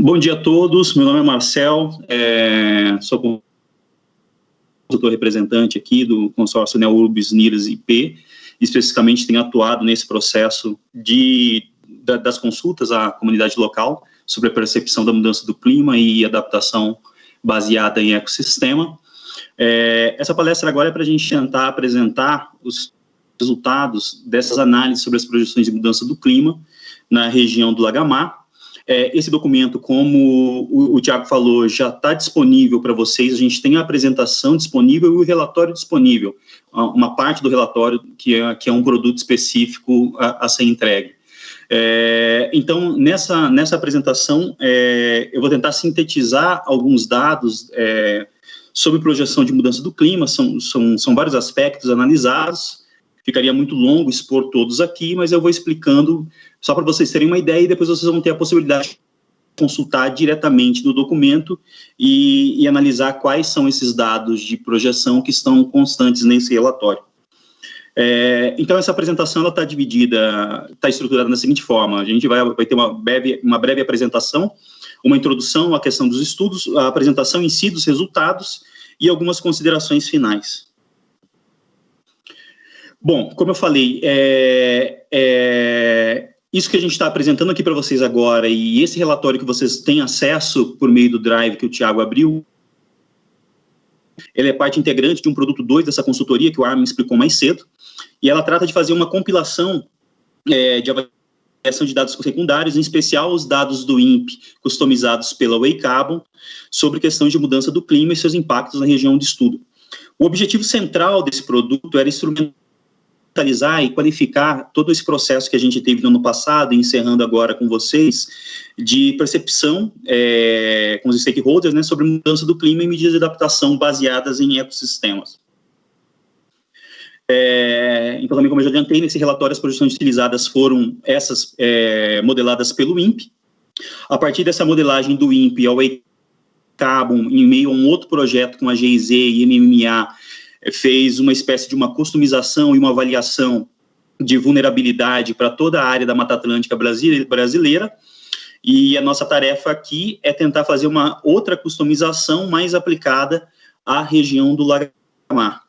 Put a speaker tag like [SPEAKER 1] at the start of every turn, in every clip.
[SPEAKER 1] Bom dia a todos, meu nome é Marcel, sou consultor representante aqui do consórcio Neourbis NIRAS IP, especificamente tenho atuado nesse processo das consultas à comunidade local sobre a percepção da mudança do clima e adaptação baseada em ecossistema. Essa palestra agora é para a gente tentar apresentar os resultados dessas análises sobre as projeções de mudança do clima na região do Lagamar. Esse documento, como o Tiago falou, já está disponível para vocês, a gente tem a apresentação disponível e o relatório disponível, uma parte do relatório que é um produto específico a ser entregue. Então, nessa apresentação, eu vou tentar sintetizar alguns dados sobre projeção de mudança do clima, são vários aspectos analisados, ficaria muito longo expor todos aqui, mas eu vou explicando só para vocês terem uma ideia e depois vocês vão ter a possibilidade de consultar diretamente no documento e analisar quais são esses dados de projeção que estão constantes nesse relatório. Então, essa apresentação está dividida, está estruturada da seguinte forma: a gente vai ter uma breve apresentação, uma introdução à questão dos estudos, a apresentação em si dos resultados e algumas considerações finais. Bom, como eu falei, isso que a gente está apresentando aqui para vocês agora e esse relatório que vocês têm acesso por meio do Drive que o Tiago abriu, ele é parte integrante de um produto 2 dessa consultoria que o Armin explicou mais cedo, e ela trata de fazer uma compilação de avaliação de dados secundários, em especial os dados do INPE, customizados pela Way Carbon, sobre questões de mudança do clima e seus impactos na região de estudo. O objetivo central desse produto era instrumentalizar e qualificar todo esse processo que a gente teve no ano passado, e encerrando agora com vocês, de percepção com os stakeholders, né, sobre mudança do clima e medidas de adaptação baseadas em ecossistemas. Então, também, como eu já adiantei, nesse relatório as projeções utilizadas foram essas modeladas pelo INPE. A partir dessa modelagem do INPE, a Way Carbon, em meio a um outro projeto com a GIZ e MMA, fez uma espécie de uma customização e uma avaliação de vulnerabilidade para toda a área da Mata Atlântica brasileira, e a nossa tarefa aqui é tentar fazer uma outra customização mais aplicada à região do Lagamar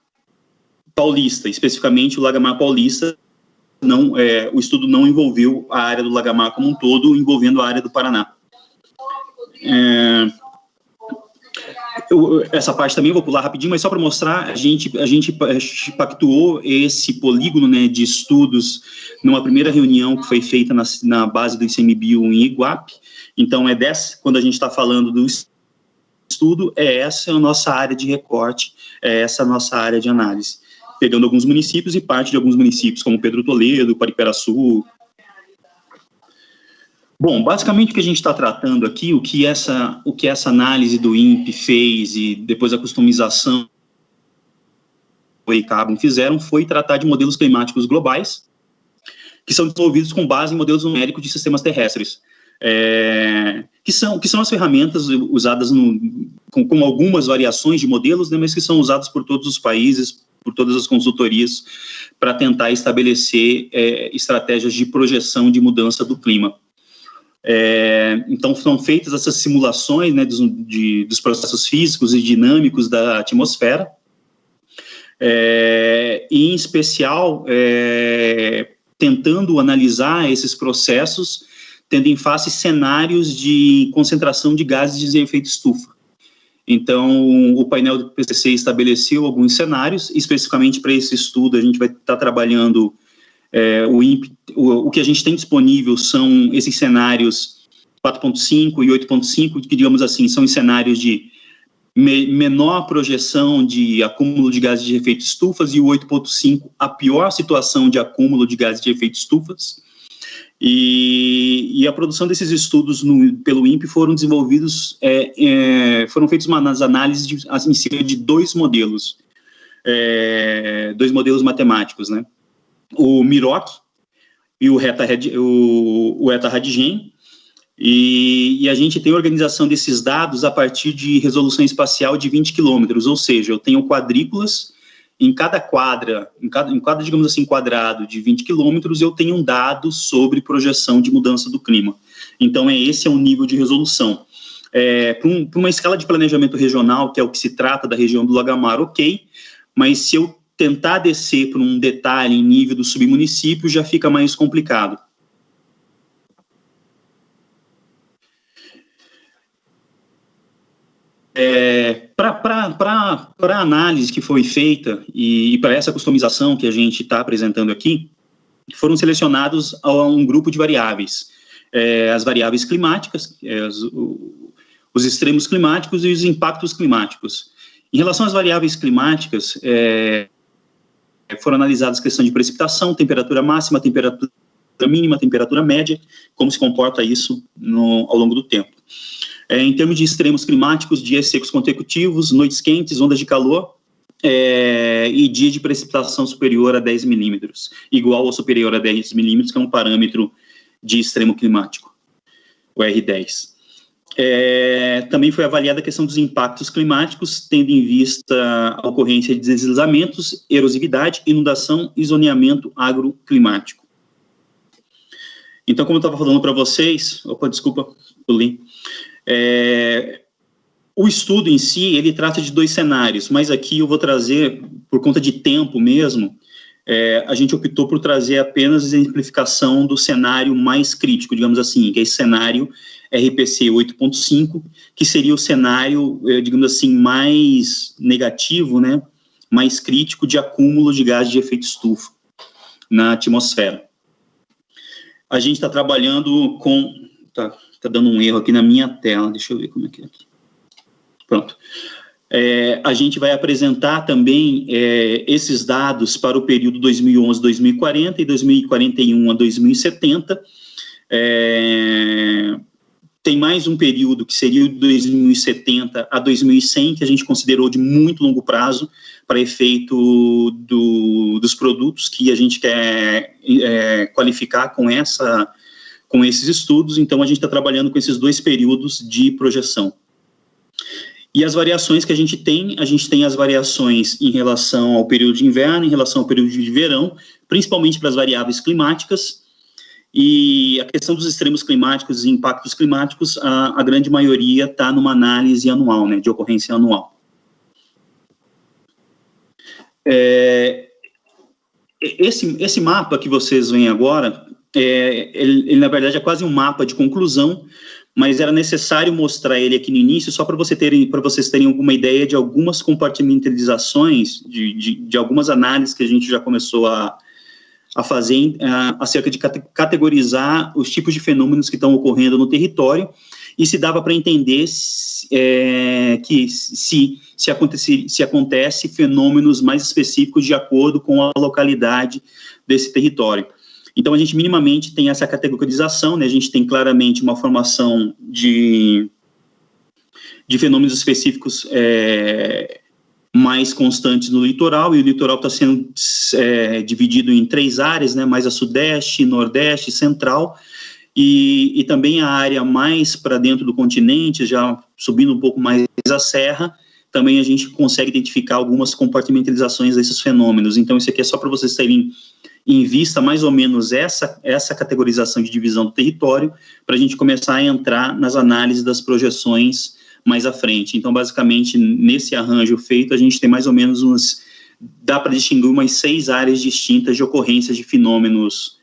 [SPEAKER 1] Paulista, especificamente o Lagamar Paulista. O estudo não envolveu a área do Lagamar como um todo, envolvendo a área do Paraná. Essa parte também vou pular rapidinho, mas só para mostrar, a gente pactuou esse polígono, né, de estudos numa primeira reunião que foi feita na base do ICMBio em Iguape. Então, quando a gente está falando do estudo, essa é a nossa área de recorte, essa a nossa área de análise, pegando alguns municípios e parte de alguns municípios, como Pedro Toledo, Pariperaçu. Bom, basicamente o que a gente está tratando aqui, o que essa análise do INPE fez e depois a customização do Way Carbon fizeram foi tratar de modelos climáticos globais que são desenvolvidos com base em modelos numéricos de sistemas terrestres, que são as ferramentas usadas com algumas variações de modelos, né, mas que são usados por todos os países, por todas as consultorias, para tentar estabelecer estratégias de projeção de mudança do clima. Então, são feitas essas simulações, né, dos processos físicos e dinâmicos da atmosfera, e, em especial, tentando analisar esses processos, tendo em face cenários de concentração de gases de efeito estufa. Então, o painel do PCC estabeleceu alguns cenários, especificamente para esse estudo a gente vai estar trabalhando o que a gente tem disponível são esses cenários 4.5 e 8.5, que, digamos assim, são os cenários de menor projeção de acúmulo de gases de efeito estufas, e o 8.5, a pior situação de acúmulo de gases de efeito estufas. E a produção desses estudos pelo INPE foram desenvolvidos, foram feitas umas análises em cima de dois modelos matemáticos, né? O MIROC e o ETA-RADGEM, e a gente tem a organização desses dados a partir de resolução espacial de 20 quilômetros, ou seja, eu tenho quadrículas em cada quadra, digamos assim, quadrado de 20 quilômetros, eu tenho um dado sobre projeção de mudança do clima. Então, esse é um nível de resolução. Para uma escala de planejamento regional, que é o que se trata da região do Lagamar, ok, mas se eu tentar descer para um detalhe em nível do submunicípio, já fica mais complicado. Para a análise que foi feita e para essa customização que a gente está apresentando aqui, foram selecionados um grupo de variáveis. As variáveis climáticas, os extremos climáticos e os impactos climáticos. Em relação às variáveis climáticas, foram analisadas a questão de precipitação, temperatura máxima, temperatura mínima, temperatura média, como se comporta isso ao longo do tempo. Em termos de extremos climáticos, dias secos consecutivos, noites quentes, ondas de calor, e dia de precipitação superior a 10 milímetros, igual ou superior a 10 milímetros, que é um parâmetro de extremo climático, o R10. Também foi avaliada a questão dos impactos climáticos, tendo em vista a ocorrência de deslizamentos, erosividade, inundação e zoneamento agroclimático. Então, como eu estava falando para vocês, desculpa, eu li. O estudo em si, ele trata de 2 cenários, mas aqui eu vou trazer, por conta de tempo mesmo, a gente optou por trazer apenas a exemplificação do cenário mais crítico, digamos assim, que é esse cenário RPC 8.5, que seria o cenário, digamos assim, mais negativo, né, mais crítico de acúmulo de gás de efeito estufa na atmosfera. A gente está trabalhando com... Tá dando um erro aqui na minha tela, deixa eu ver como é que é aqui. Pronto. A gente vai apresentar também esses dados para o período 2011-2040 e 2041 a 2070. Tem mais um período que seria o 2070 a 2100, que a gente considerou de muito longo prazo para efeito dos produtos que a gente quer qualificar com esses estudos. Então, a gente está trabalhando com esses 2 períodos de projeção. E as variações que a gente tem as variações em relação ao período de inverno, em relação ao período de verão, principalmente para as variáveis climáticas, e a questão dos extremos climáticos e impactos climáticos, a grande maioria está numa análise anual, né, de ocorrência anual. Esse mapa que vocês veem agora, ele na verdade é quase um mapa de conclusão, mas era necessário mostrar ele aqui no início só para vocês terem alguma ideia de algumas compartimentalizações, de algumas análises que a gente já começou a fazer acerca de categorizar os tipos de fenômenos que estão ocorrendo no território, e se dava para entender que se acontece fenômenos mais específicos de acordo com a localidade desse território. Então, a gente minimamente tem essa categorização, né? A gente tem claramente uma formação de fenômenos específicos mais constantes no litoral, e o litoral está sendo dividido em 3 áreas, né? Mais a sudeste, nordeste, central, e também a área mais para dentro do continente, já subindo um pouco mais a serra, também a gente consegue identificar algumas compartimentalizações desses fenômenos. Então, isso aqui é só para vocês terem em vista mais ou menos essa categorização de divisão do território, para a gente começar a entrar nas análises das projeções mais à frente. Então, basicamente, nesse arranjo feito, a gente tem mais ou menos dá para distinguir umas 6 áreas distintas de ocorrências de fenômenos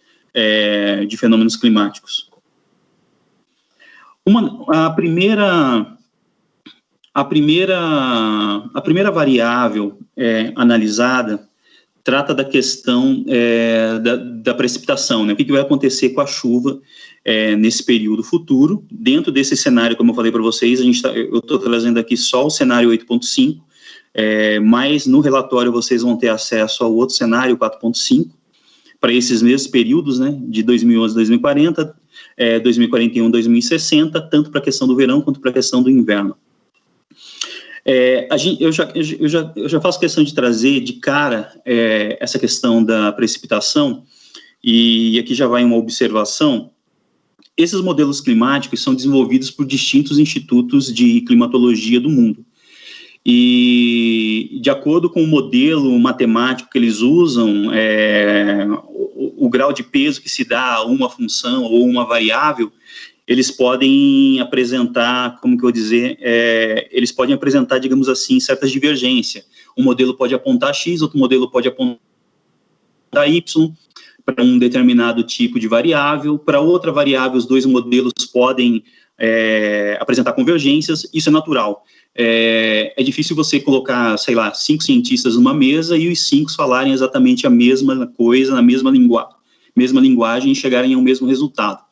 [SPEAKER 1] climáticos. A primeira variável analisada trata da questão da precipitação, né? O que vai acontecer com a chuva nesse período futuro. Dentro desse cenário, como eu falei para vocês, eu estou trazendo aqui só o cenário 8.5, mas no relatório vocês vão ter acesso ao outro cenário, 4.5, para esses mesmos períodos, né, de 2011 a 2040, 2041 a 2060, tanto para a questão do verão quanto para a questão do inverno. Eu já faço questão de trazer de cara essa questão da precipitação, e aqui já vai uma observação. Esses modelos climáticos são desenvolvidos por distintos institutos de climatologia do mundo, E, de acordo com o modelo matemático que eles usam, o grau de peso que se dá a uma função ou uma variável, eles podem apresentar, como que eu vou dizer, eles podem apresentar, digamos assim, certas divergências. Um modelo pode apontar X, outro modelo pode apontar Y, para um determinado tipo de variável. Para outra variável, os dois modelos podem apresentar convergências, isso é natural. É difícil você colocar, sei lá, 5 cientistas numa mesa e os 5 falarem exatamente a mesma coisa, na mesma linguagem e chegarem ao mesmo resultado.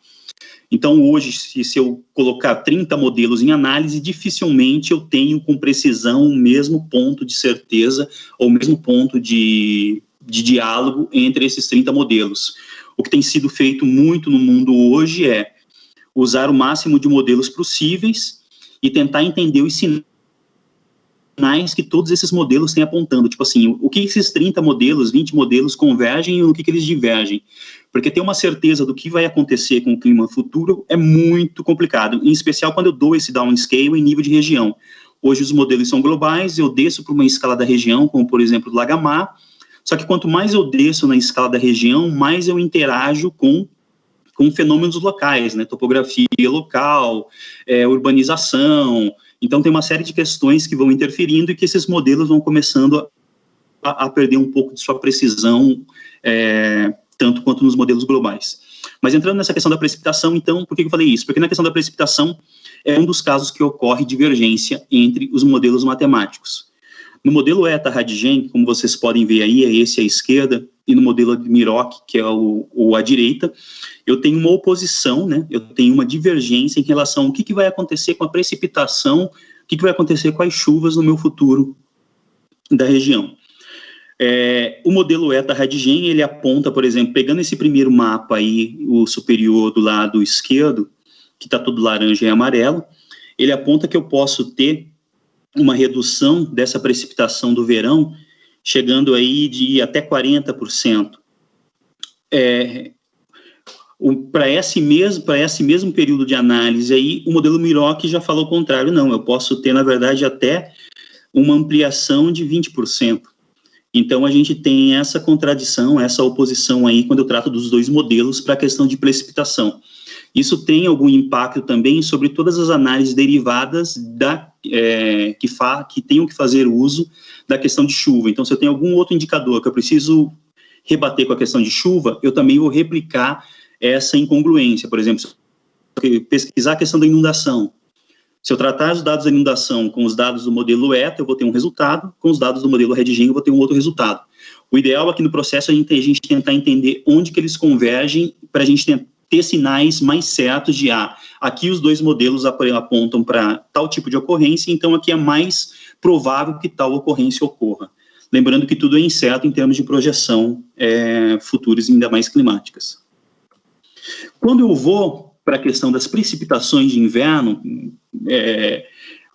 [SPEAKER 1] Então, hoje, se eu colocar 30 modelos em análise, dificilmente eu tenho com precisão o mesmo ponto de certeza ou o mesmo ponto de diálogo entre esses 30 modelos. O que tem sido feito muito no mundo hoje é usar o máximo de modelos possíveis e tentar entender os sinais que todos esses modelos têm apontando. Tipo assim, o que esses 30 modelos, 20 modelos convergem e o que eles divergem. Porque ter uma certeza do que vai acontecer com o clima futuro é muito complicado, em especial quando eu dou esse downscale em nível de região. Hoje os modelos são globais, eu desço para uma escala da região, como por exemplo do Lagamar, só que quanto mais eu desço na escala da região, mais eu interajo com fenômenos locais, né, topografia local, urbanização. Então tem uma série de questões que vão interferindo e que esses modelos vão começando a perder um pouco de sua precisão, tanto quanto nos modelos globais. Mas entrando nessa questão da precipitação, então, por que eu falei isso? Porque na questão da precipitação é um dos casos que ocorre divergência entre os modelos matemáticos. No modelo ETA-Radigen, como vocês podem ver aí, é esse à esquerda, e no modelo Miroc, que é o à direita, eu tenho uma oposição, né? Eu tenho uma divergência em relação ao que vai acontecer com a precipitação, o que vai acontecer com as chuvas no meu futuro da região. O modelo ETA-Radigen, ele aponta, por exemplo, pegando esse primeiro mapa aí, o superior do lado esquerdo, que está todo laranja e amarelo, ele aponta que eu posso ter uma redução dessa precipitação do verão, chegando aí de até 40%. Para esse mesmo período de análise aí, o modelo Miroc já falou o contrário, não, eu posso ter, na verdade, até uma ampliação de 20%. Então, a gente tem essa contradição, essa oposição aí, quando eu trato dos dois modelos para a questão de precipitação. Isso tem algum impacto também sobre todas as análises derivadas que tenham que fazer uso da questão de chuva. Então, se eu tenho algum outro indicador que eu preciso rebater com a questão de chuva, eu também vou replicar essa incongruência. Por exemplo, se eu pesquisar a questão da inundação, se eu tratar os dados da inundação com os dados do modelo ETA, eu vou ter um resultado, com os dados do modelo Radigen eu vou ter um outro resultado. O ideal aqui no processo é a gente tentar entender onde que eles convergem para a gente ter sinais mais certos de, aqui os dois modelos apontam para tal tipo de ocorrência, então aqui é mais provável que tal ocorrência ocorra. Lembrando que tudo é incerto em termos de projeção futuras, ainda mais climáticas. Quando eu vou para a questão das precipitações de inverno,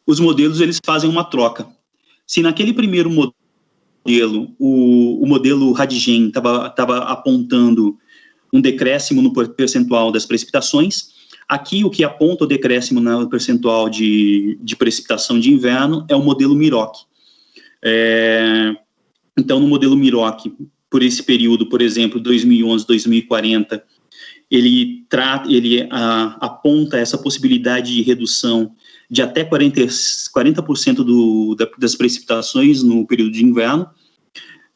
[SPEAKER 1] os modelos eles fazem uma troca. Se naquele primeiro modelo, o modelo Radigen estava apontando um decréscimo no percentual das precipitações, aqui o que aponta o decréscimo no percentual de precipitação de inverno é o modelo Miroc. Então, no modelo Miroc, por esse período, por exemplo, 2011, 2040, ele aponta essa possibilidade de redução de até 40% das precipitações no período de inverno.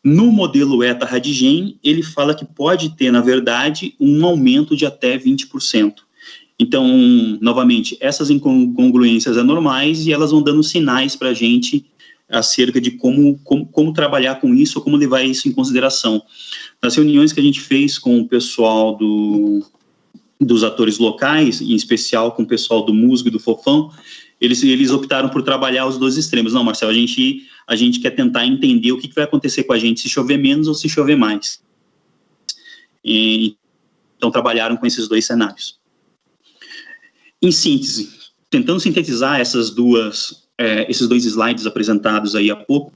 [SPEAKER 1] No modelo ETA-Radigen, ele fala que pode ter, na verdade, um aumento de até 20%. Então, novamente, essas incongruências anormais e elas vão dando sinais para a gente acerca de como trabalhar com isso ou como levar isso em consideração. Nas reuniões que a gente fez com o pessoal dos atores locais, em especial com o pessoal do Musgo e do Fofão, eles optaram por trabalhar os dois extremos. Não, Marcelo, a gente quer tentar entender o que vai acontecer com a gente se chover menos ou se chover mais. Então, trabalharam com esses dois cenários. Em síntese, tentando sintetizar esses dois slides apresentados aí há pouco,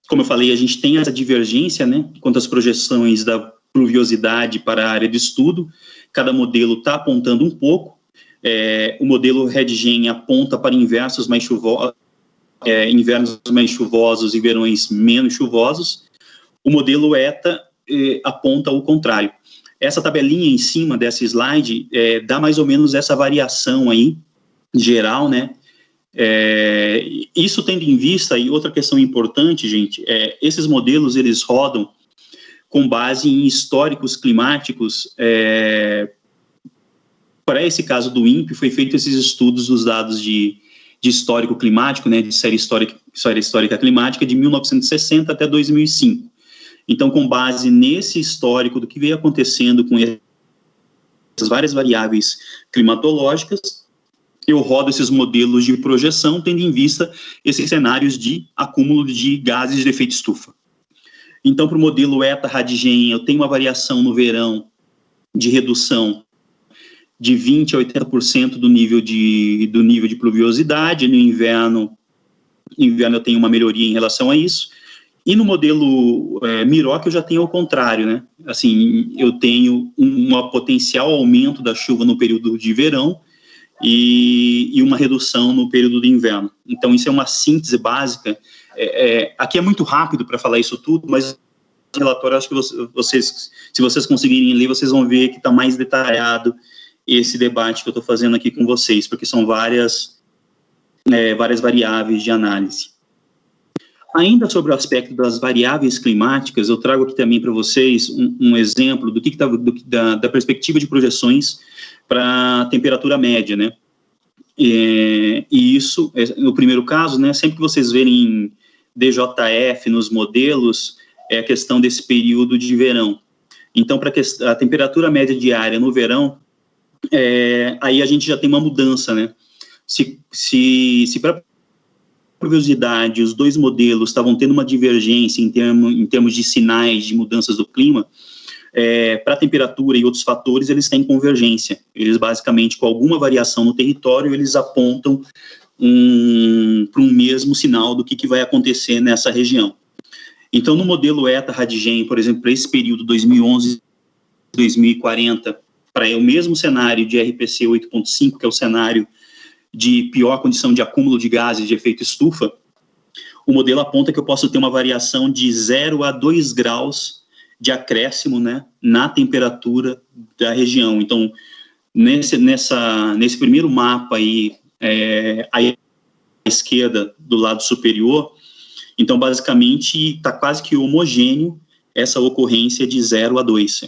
[SPEAKER 1] como eu falei, a gente tem essa divergência, né, quanto às projeções da pluviosidade para a área de estudo. Cada modelo está apontando um pouco. O modelo Radigen aponta para inversos mais chuvosos, invernos mais chuvosos e verões menos chuvosos. O modelo ETA aponta o contrário. Essa tabelinha em cima dessa slide dá mais ou menos essa variação aí, geral, né? Isso tendo em vista, e outra questão importante, gente, esses modelos, eles rodam com base em históricos climáticos. Para esse caso do INPE, foi feito esses estudos dos dados de histórico climático, né, de série histórica climática, de 1960 até 2005. Então, com base nesse histórico do que veio acontecendo com essas várias variáveis climatológicas, eu rodo esses modelos de projeção, tendo em vista esses cenários de acúmulo de gases de efeito estufa. Então, para o modelo ETA-Radigen, eu tenho uma variação no verão de redução de 20% a 80% do nível de pluviosidade. No inverno eu tenho uma melhoria em relação a isso. E no modelo Miroc eu já tenho o contrário, né? Assim, eu tenho um potencial aumento da chuva no período de verão e uma redução no período de inverno. Então, isso é uma síntese básica. Aqui é muito rápido para falar isso tudo, mas o relatório, acho que vocês, se vocês conseguirem ler, vocês vão ver que está mais detalhado esse debate que eu estou fazendo aqui com vocês, porque são várias variáveis de análise. Ainda sobre o aspecto das variáveis climáticas, eu trago aqui também para vocês um exemplo da perspectiva de projeções para a temperatura média, né? E isso, no primeiro caso, né, sempre que vocês verem DJF nos modelos, é a questão desse período de verão. Então, para a temperatura média diária no verão, aí a gente já tem uma mudança, né? Se para pluviosidade, os dois modelos estavam tendo uma divergência em termos de sinais de mudanças do clima, para a temperatura e outros fatores, eles têm convergência. Eles, basicamente, com alguma variação no território, eles apontam para um mesmo sinal do que vai acontecer nessa região. Então, no modelo ETA-Radigen, por exemplo, para esse período 2011-2040, para o mesmo cenário de RPC 8.5, que é o cenário de pior condição de acúmulo de gases de efeito estufa, o modelo aponta que eu posso ter uma variação de 0 a 2 graus de acréscimo, né, na temperatura da região. Então, nesse primeiro mapa aí, à esquerda, do lado superior, então, basicamente, está quase que homogêneo essa ocorrência de 0 a 2.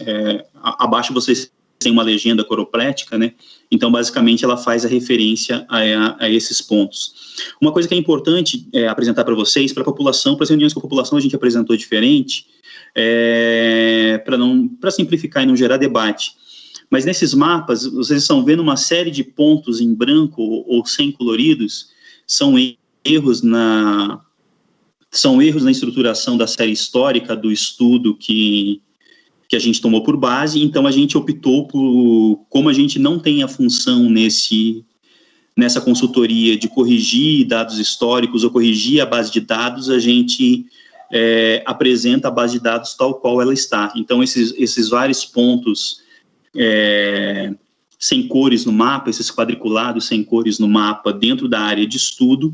[SPEAKER 1] Abaixo vocês têm uma legenda coroplética, né? Então, basicamente, ela faz a referência a esses pontos. Uma coisa que é importante apresentar para vocês, para a população, para as reuniões com a população, a gente apresentou diferente, para simplificar e não gerar debate. Mas nesses mapas, vocês estão vendo uma série de pontos em branco ou sem coloridos, são erros na estruturação da série histórica do estudo que a gente tomou por base. Então a gente optou por, como a gente não tem a função nessa consultoria de corrigir dados históricos ou corrigir a base de dados, a gente apresenta a base de dados tal qual ela está. Então esses vários pontos sem cores no mapa, esses quadriculados sem cores no mapa dentro da área de estudo,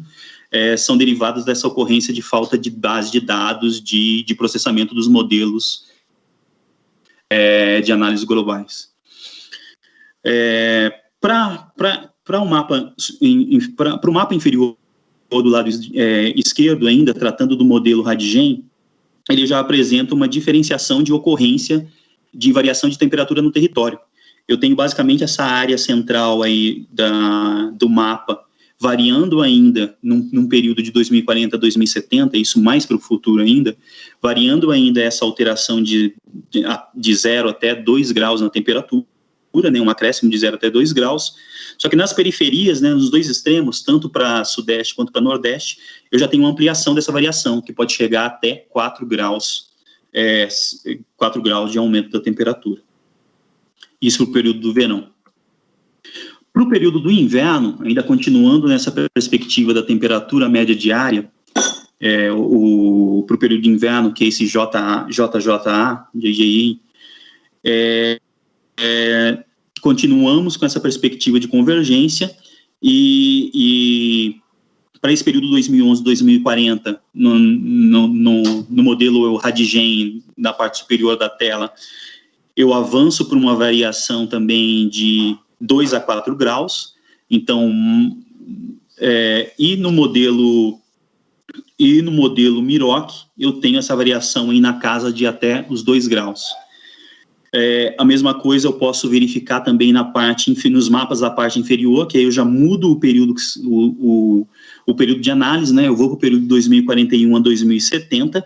[SPEAKER 1] são derivados dessa ocorrência de falta de base de dados de processamento dos modelos de análise globais. Para o mapa inferior do lado esquerdo ainda, tratando do modelo Radigen, ele já apresenta uma diferenciação de ocorrência de variação de temperatura no território. Eu tenho basicamente essa área central aí do mapa, variando ainda num período de 2040 a 2070, isso mais para o futuro ainda, variando ainda essa alteração de 0 até 2 graus na temperatura, né, um acréscimo de 0 até 2 graus, só que nas periferias, né, nos dois extremos, tanto para sudeste quanto para nordeste, eu já tenho uma ampliação dessa variação, que pode chegar até 4 graus de aumento da temperatura. Isso para o período do verão. Para o período do inverno, ainda continuando nessa perspectiva da temperatura média diária, para o período de inverno, que é esse JJA, JJI, continuamos com essa perspectiva de convergência e para esse período 2011-2040, no modelo Radigen, na parte superior da tela, eu avanço para uma variação também de 2 a 4 graus, então, e no modelo Miroc, eu tenho essa variação aí na casa de até os 2 graus. A mesma coisa eu posso verificar também nos mapas da parte inferior, que aí eu já mudo o período, o período de análise, né? Eu vou para o período de 2041 a 2070.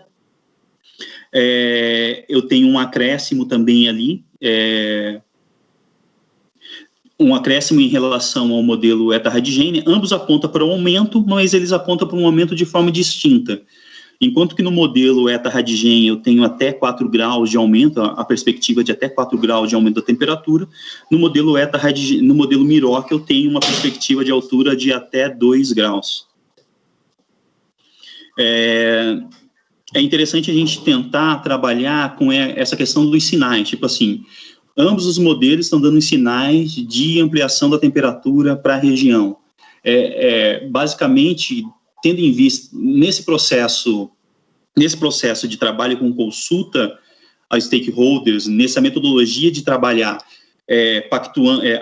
[SPEAKER 1] Eu tenho um acréscimo também ali, um acréscimo em relação ao modelo Eta-Radigen. Ambos apontam para um aumento, mas eles apontam para um aumento de forma distinta. Enquanto que no modelo Eta-Radigen eu tenho até 4 graus de aumento, a perspectiva de até 4 graus de aumento da temperatura, no modelo no modelo Miroc eu tenho uma perspectiva de altura de até 2 graus. É interessante a gente tentar trabalhar com essa questão dos sinais, tipo assim, ambos os modelos estão dando sinais de ampliação da temperatura para a região. Basicamente, tendo em vista, nesse processo de trabalho com consulta a stakeholders, nessa metodologia de trabalhar,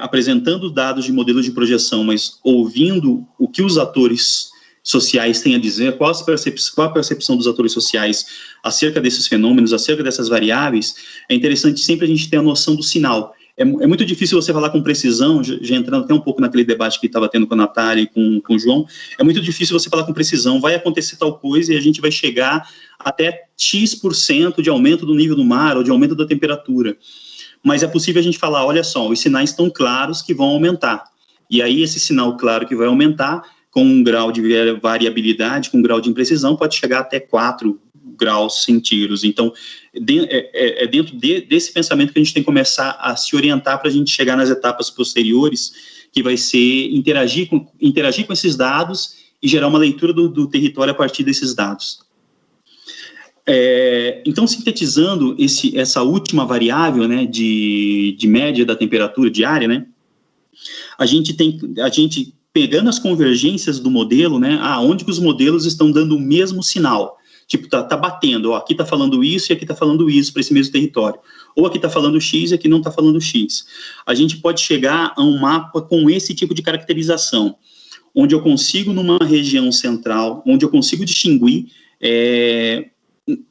[SPEAKER 1] apresentando dados de modelos de projeção, mas ouvindo o que os atores sociais têm a dizer, qual a percepção dos atores sociais acerca desses fenômenos, acerca dessas variáveis, é interessante sempre a gente ter a noção do sinal. É muito difícil você falar com precisão, já entrando até um pouco naquele debate que estava tendo com a Natália e com o João, é muito difícil você falar com precisão, vai acontecer tal coisa e a gente vai chegar até X% de aumento do nível do mar ou de aumento da temperatura. Mas é possível a gente falar, olha só, os sinais estão claros que vão aumentar. E aí esse sinal claro que vai aumentar, com um grau de variabilidade, com um grau de imprecisão, pode chegar até 4 graus centígrados. Então, dentro desse pensamento que a gente tem que começar a se orientar para a gente chegar nas etapas posteriores, que vai ser interagir com esses dados e gerar uma leitura do território a partir desses dados. Então, sintetizando essa última variável, né, de média da temperatura diária, né, a gente pegando as convergências do modelo, né, onde que os modelos estão dando o mesmo sinal. Tipo, tá batendo, aqui tá falando isso e aqui tá falando isso para esse mesmo território. Ou aqui tá falando X e aqui não tá falando X. A gente pode chegar a um mapa com esse tipo de caracterização, onde eu consigo, numa região central, onde eu consigo distinguir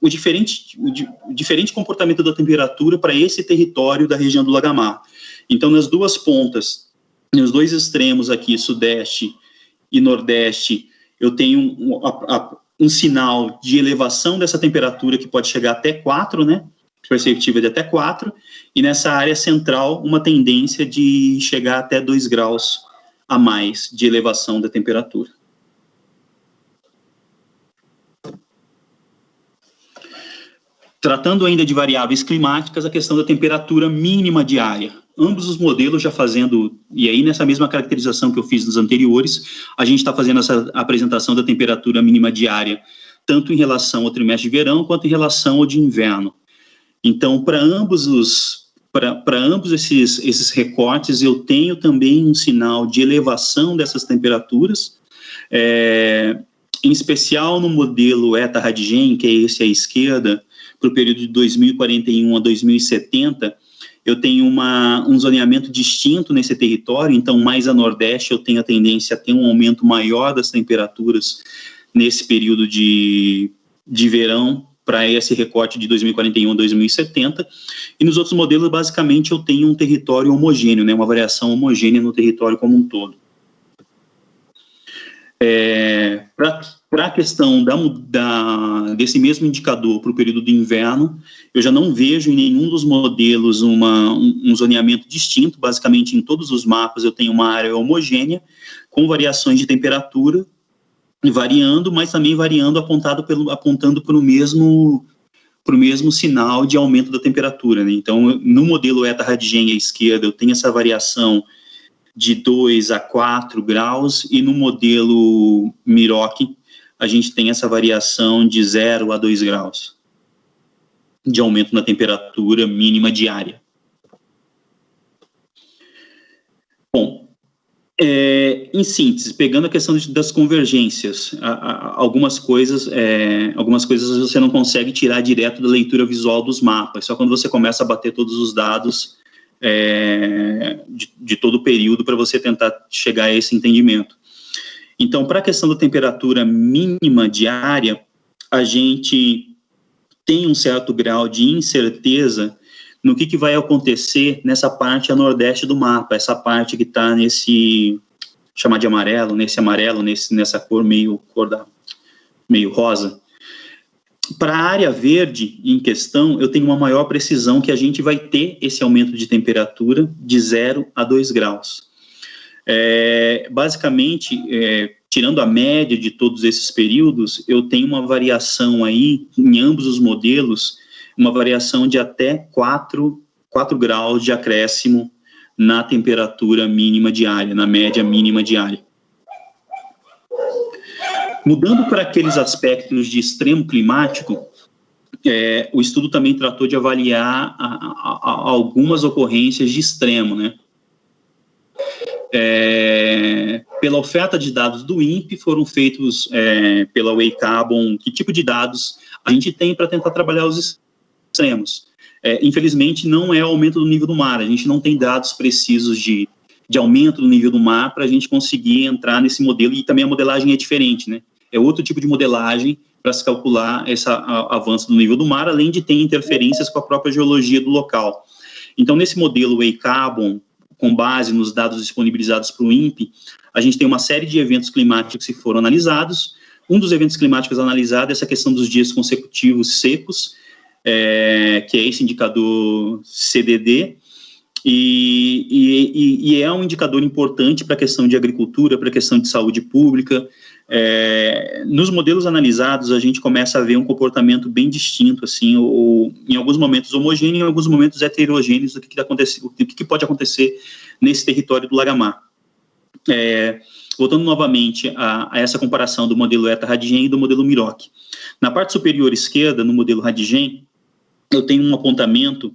[SPEAKER 1] o diferente comportamento da temperatura para esse território da região do Lagamar. Então, nas duas pontas, nos dois extremos aqui, sudeste e nordeste, eu tenho um sinal de elevação dessa temperatura que pode chegar até 4, né? Perspectiva de até 4, e nessa área central, uma tendência de chegar até 2 graus a mais de elevação da temperatura. Tratando ainda de variáveis climáticas, a questão da temperatura mínima diária. Ambos os modelos já fazendo, e aí nessa mesma caracterização que eu fiz nos anteriores, a gente está fazendo essa apresentação da temperatura mínima diária, tanto em relação ao trimestre de verão, quanto em relação ao de inverno. Então, para ambos esses recortes, eu tenho também um sinal de elevação dessas temperaturas, em especial no modelo Eta-Radigen, que é esse à esquerda, para o período de 2041 a 2070, eu tenho um zoneamento distinto nesse território, então mais a nordeste eu tenho a tendência a ter um aumento maior das temperaturas nesse período de verão, para esse recorte de 2041 a 2070, e nos outros modelos, basicamente, eu tenho um território homogêneo, né, uma variação homogênea no território como um todo. Para a questão desse mesmo indicador para o período de inverno, eu já não vejo em nenhum dos modelos um zoneamento distinto. Basicamente, em todos os mapas eu tenho uma área homogênea, com variações de temperatura, variando, mas também variando apontando para o mesmo sinal de aumento da temperatura, né? Então, no modelo Eta-Radigen à esquerda, eu tenho essa variação de 2 a 4 graus, e no modelo Miroc, a gente tem essa variação de 0 a 2 graus de aumento na temperatura mínima diária. Bom, Em síntese, pegando a questão das convergências, algumas coisas você não consegue tirar direto da leitura visual dos mapas, só quando você começa a bater todos os dados de todo o período para você tentar chegar a esse entendimento. Então, para a questão da temperatura mínima diária, a gente tem um certo grau de incerteza no que vai acontecer nessa parte a nordeste do mapa, essa parte que está nesse, chamar de amarelo, nessa cor meio rosa. Para a área verde em questão, eu tenho uma maior precisão que a gente vai ter esse aumento de temperatura de 0 a 2 graus. Basicamente, tirando a média de todos esses períodos, eu tenho uma variação aí, em ambos os modelos, uma variação de até 4 graus de acréscimo na temperatura mínima diária, na média mínima diária. Mudando para aqueles aspectos de extremo climático, o estudo também tratou de avaliar algumas ocorrências de extremo, né? Pela oferta de dados do INPE, foram feitos pela Waycarbon, que tipo de dados a gente tem para tentar trabalhar os extremos. Infelizmente, não é o aumento do nível do mar, a gente não tem dados precisos de aumento do nível do mar para a gente conseguir entrar nesse modelo, e também a modelagem é diferente, né? É outro tipo de modelagem para se calcular esse avanço do nível do mar, além de ter interferências com a própria geologia do local. Então, nesse modelo Waycarbon, com base nos dados disponibilizados para o INPE, a gente tem uma série de eventos climáticos que foram analisados. Um dos eventos climáticos analisados é essa questão dos dias consecutivos secos, que é esse indicador CDD, e é um indicador importante para a questão de agricultura, para a questão de saúde pública. Nos modelos analisados, a gente começa a ver um comportamento bem distinto, assim, ou em alguns momentos homogêneo, em alguns momentos heterogêneos do que pode acontecer nesse território do Lagamar. Voltando novamente a essa comparação do modelo ETA-Radigen e do modelo Miroc. Na parte superior esquerda, no modelo Radigen, eu tenho um apontamento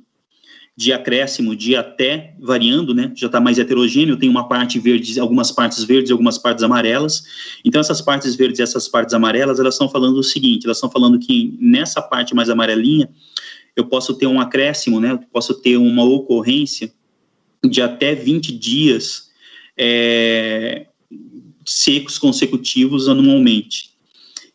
[SPEAKER 1] de acréscimo de até, variando, né, já está mais heterogêneo, tem uma parte verde, algumas partes verdes e algumas partes amarelas. Então, essas partes verdes e essas partes amarelas, elas estão falando o seguinte, elas estão falando que nessa parte mais amarelinha, eu posso ter um acréscimo, né, eu posso ter uma ocorrência de até 20 dias secos consecutivos anualmente.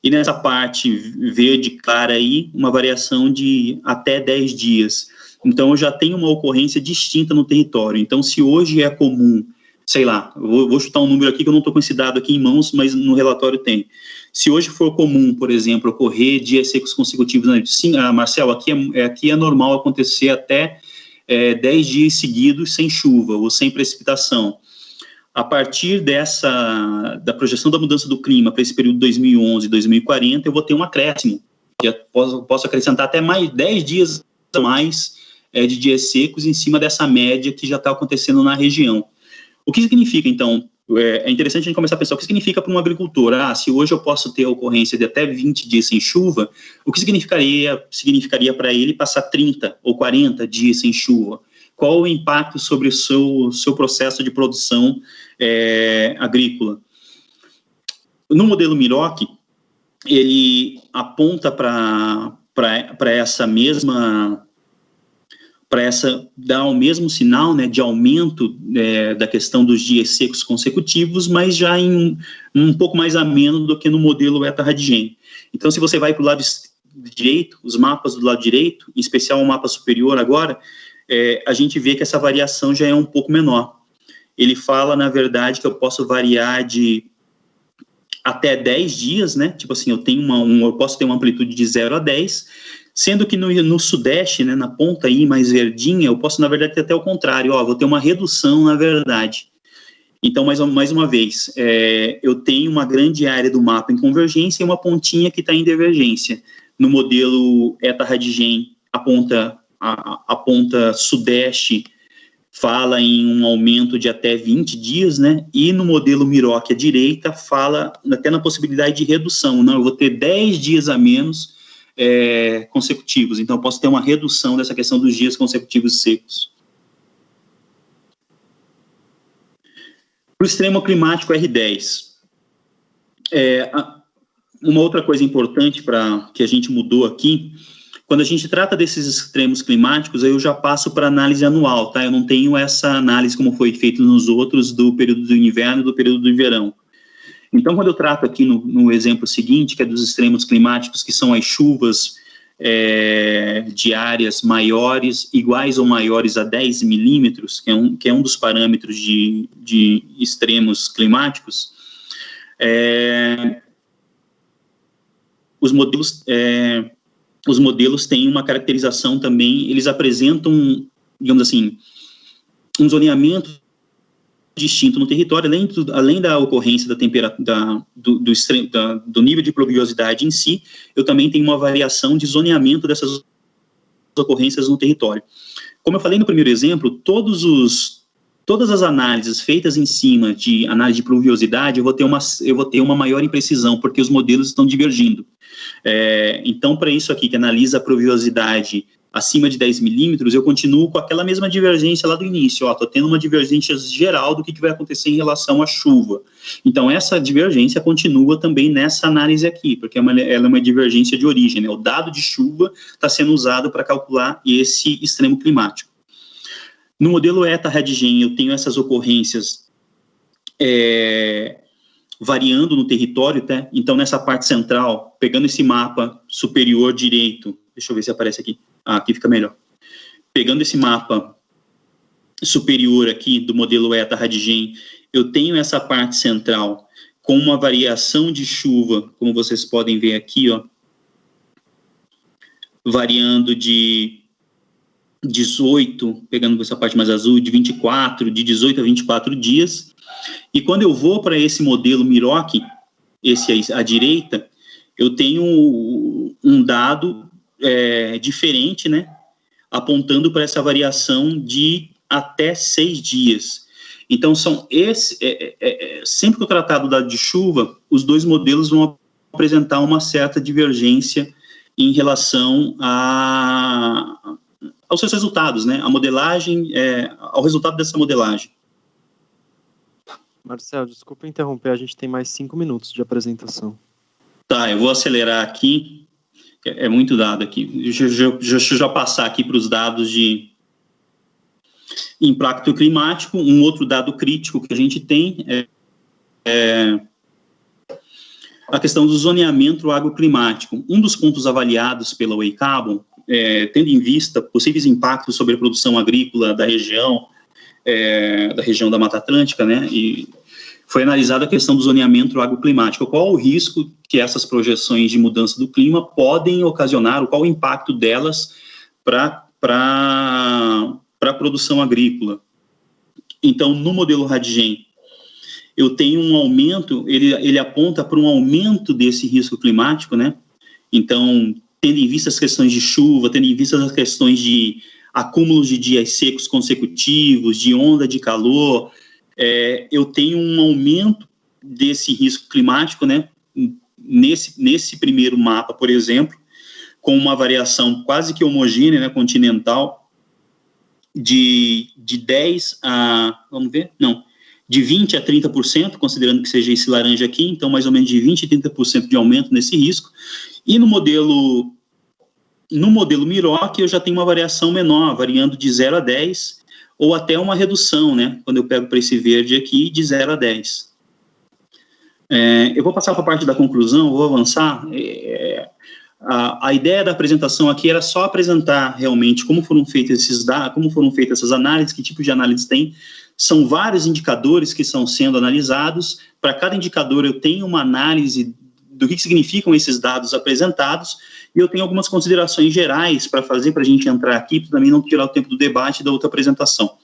[SPEAKER 1] E nessa parte verde clara aí, uma variação de até 10 dias. Então, eu já tenho uma ocorrência distinta no território. Então, se hoje é comum, sei lá, vou chutar um número aqui que eu não estou com esse dado aqui em mãos, mas no relatório tem. Se hoje for comum, por exemplo, ocorrer dias secos consecutivos, né? Sim, Marcel, aqui é normal acontecer até 10 dias seguidos sem chuva ou sem precipitação. A partir da projeção da mudança do clima para esse período 2011 e 2040, eu vou ter um acréscimo. Posso acrescentar até mais 10 dias a mais de dias secos em cima dessa média que já está acontecendo na região. O que significa, então, é interessante a gente começar a pensar o que significa para um agricultor. Se hoje eu posso ter a ocorrência de até 20 dias sem chuva, o que significaria para ele passar 30 ou 40 dias sem chuva? Qual o impacto sobre o seu processo de produção agrícola? No modelo Miroc, ele aponta para dar o mesmo sinal, né, de aumento da questão dos dias secos consecutivos, mas já em um pouco mais ameno do que no modelo ETA-Radigen. Então, se você vai para o lado direito, os mapas do lado direito, em especial o mapa superior agora, a gente vê que essa variação já é um pouco menor. Ele fala, na verdade, que eu posso variar de até 10 dias, né, tipo assim, eu posso ter uma amplitude de 0 a 10, sendo que no sudeste, né, na ponta aí mais verdinha, eu posso, na verdade, ter até o contrário, vou ter uma redução, na verdade. Então, mais uma vez, eu tenho uma grande área do mapa em convergência e uma pontinha que está em divergência. No modelo ETA-Radigen, a ponta sudeste fala em um aumento de até 20 dias, né, e no modelo Miroc, à direita, fala até na possibilidade de redução, eu vou ter 10 dias a menos consecutivos, então eu posso ter uma redução dessa questão dos dias consecutivos secos. Para o extremo climático R10, uma outra coisa importante que a gente mudou aqui, quando a gente trata desses extremos climáticos, aí eu já passo para análise anual, tá? Eu não tenho essa análise como foi feito nos outros do período do inverno e do período do verão. Então, quando eu trato aqui no exemplo seguinte, que é dos extremos climáticos, que são as chuvas diárias maiores, iguais ou maiores a 10 milímetros, que é um dos parâmetros de extremos climáticos, os modelos têm uma caracterização também, eles apresentam, digamos assim, um zoneamento distinto no território, além da ocorrência da temperatura, do nível de pluviosidade em si, eu também tenho uma variação de zoneamento dessas ocorrências no território. Como eu falei no primeiro exemplo, todas as análises feitas em cima de análise de pluviosidade, eu vou ter uma maior imprecisão, porque os modelos estão divergindo. Então, para isso aqui, que analisa a pluviosidade acima de 10 milímetros, eu continuo com aquela mesma divergência lá do início. Estou tendo uma divergência geral do que vai acontecer em relação à chuva. Então, essa divergência continua também nessa análise aqui, porque ela é uma divergência de origem, né? O dado de chuva está sendo usado para calcular esse extremo climático. No modelo ETA-REDGEN, eu tenho essas ocorrências variando no território, tá? Então, nessa parte central, pegando esse mapa superior direito, deixa eu ver se aparece aqui. Aqui fica melhor. Pegando esse mapa superior aqui do modelo ETA-REDGEN, eu tenho essa parte central com uma variação de chuva, como vocês podem ver aqui, variando de 18, pegando essa parte mais azul, de 18 a 24 dias. E quando eu vou para esse modelo Miroc, esse aí à direita, eu tenho um dado diferente, né, apontando para essa variação de até 6 dias. Então, sempre que eu tratar do dado de chuva, os dois modelos vão apresentar uma certa divergência em relação aos seus resultados, né, a modelagem, ao resultado dessa modelagem.
[SPEAKER 2] Marcel, desculpa interromper, a gente tem mais 5 minutos de apresentação.
[SPEAKER 1] Tá, eu vou acelerar aqui. É muito dado aqui. Deixa eu já passar aqui para os dados de impacto climático. Um outro dado crítico que a gente tem é a questão do zoneamento agroclimático. Um dos pontos avaliados pela Weicarbon, tendo em vista possíveis impactos sobre a produção agrícola da região da Mata Atlântica, né, e foi analisada a questão do zoneamento agroclimático. Qual o risco que essas projeções de mudança do clima podem ocasionar, ou qual o impacto delas para a produção agrícola. Então, no modelo REDGEN, eu tenho um aumento, ele aponta para um aumento desse risco climático, né? Então, tendo em vista as questões de chuva, tendo em vista as questões de acúmulos de dias secos consecutivos, de onda de calor, eu tenho um aumento desse risco climático, né, nesse primeiro mapa, por exemplo, com uma variação quase que homogênea, né, continental, de 10 a, vamos ver, não, de 20 a 30%, considerando que seja esse laranja aqui, então mais ou menos de 20 a 30% de aumento nesse risco, e no modelo Miroc eu já tenho uma variação menor, variando de 0 a 10, ou até uma redução, né, quando eu pego para esse verde aqui, de 0 a 10. Eu vou passar para a parte da conclusão, vou avançar. A ideia da apresentação aqui era só apresentar realmente como foram feitos esses dados, como foram feitas essas análises, que tipo de análise tem. São vários indicadores que estão sendo analisados. Para cada indicador eu tenho uma análise do que significam esses dados apresentados, e eu tenho algumas considerações gerais para fazer, para a gente entrar aqui, para também não tirar o tempo do debate da outra apresentação.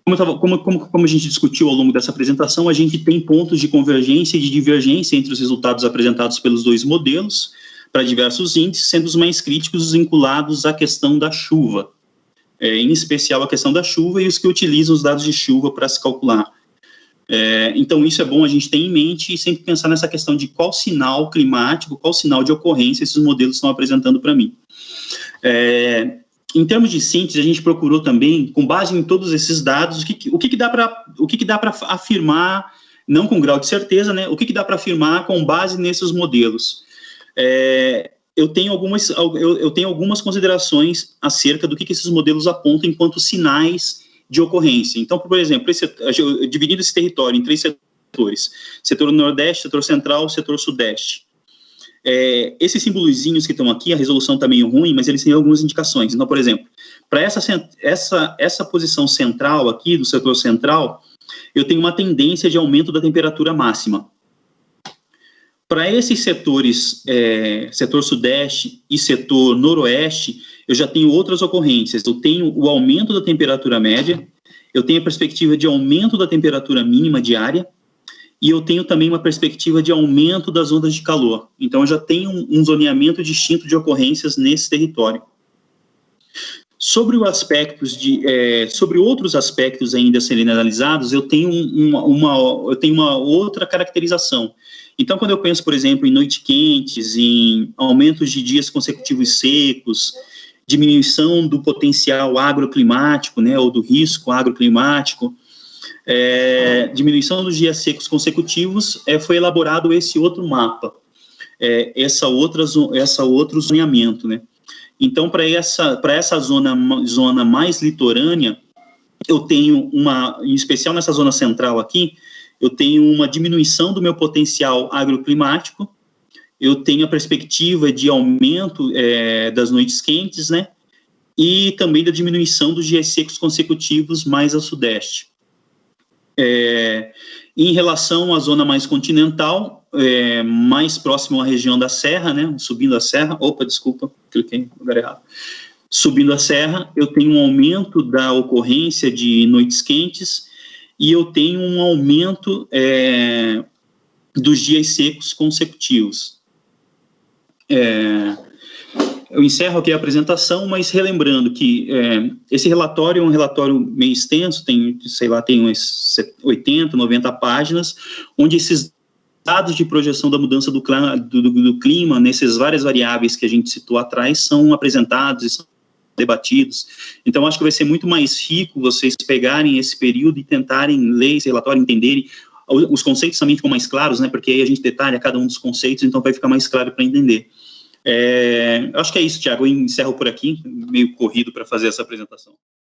[SPEAKER 1] Como a gente discutiu ao longo dessa apresentação, a gente tem pontos de convergência e de divergência entre os resultados apresentados pelos dois modelos, para diversos índices, sendo os mais críticos vinculados à questão da chuva, em especial a questão da chuva e os que utilizam os dados de chuva para se calcular. Então, isso é bom a gente ter em mente e sempre pensar nessa questão de qual sinal climático, qual sinal de ocorrência esses modelos estão apresentando para mim. Em termos de síntese, a gente procurou também, com base em todos esses dados, o que dá para afirmar, não com grau de certeza, né? O que dá para afirmar com base nesses modelos. Eu tenho algumas considerações acerca do que esses modelos apontam enquanto sinais de ocorrência. Então, por exemplo, dividindo esse território em 3 setores: setor nordeste, setor central, setor sudeste. Esses simbolozinhos que estão aqui, a resolução está meio ruim, mas eles têm algumas indicações. Então, por exemplo, para essa posição central aqui, do setor central, eu tenho uma tendência de aumento da temperatura máxima. Para esses setores, setor sudeste e setor noroeste, eu já tenho outras ocorrências. Eu tenho o aumento da temperatura média, eu tenho a perspectiva de aumento da temperatura mínima diária, e eu tenho também uma perspectiva de aumento das ondas de calor. Então, eu já tenho um zoneamento distinto de ocorrências nesse território. Sobre outros aspectos ainda a serem analisados, eu tenho uma outra caracterização. Então, quando eu penso, por exemplo, em noites quentes, em aumentos de dias consecutivos secos, diminuição do potencial agroclimático, né, ou do risco agroclimático, diminuição dos dias secos consecutivos, foi elaborado esse outro mapa, essa outro zoneamento, né? Então, para essa zona mais litorânea, eu tenho em especial nessa zona central aqui, eu tenho uma diminuição do meu potencial agroclimático, eu tenho a perspectiva de aumento das noites quentes, né? E também da diminuição dos dias secos consecutivos mais a sudeste. Em relação à zona mais continental, mais próximo à região da Serra, né, subindo a Serra, cliquei no lugar errado. Subindo a Serra, eu tenho um aumento da ocorrência de noites quentes e eu tenho um aumento dos dias secos consecutivos. Eu encerro aqui a apresentação, mas relembrando que esse relatório é um relatório meio extenso, tem umas 80, 90 páginas, onde esses dados de projeção da mudança do clima, nessas várias variáveis que a gente citou atrás, são apresentados e são debatidos. Então, acho que vai ser muito mais rico vocês pegarem esse período e tentarem ler esse relatório, entenderem. Os conceitos também ficam mais claros, né, porque aí a gente detalha cada um dos conceitos, então vai ficar mais claro para entender. Acho que é isso, Tiago. Eu encerro por aqui, meio corrido para fazer essa apresentação.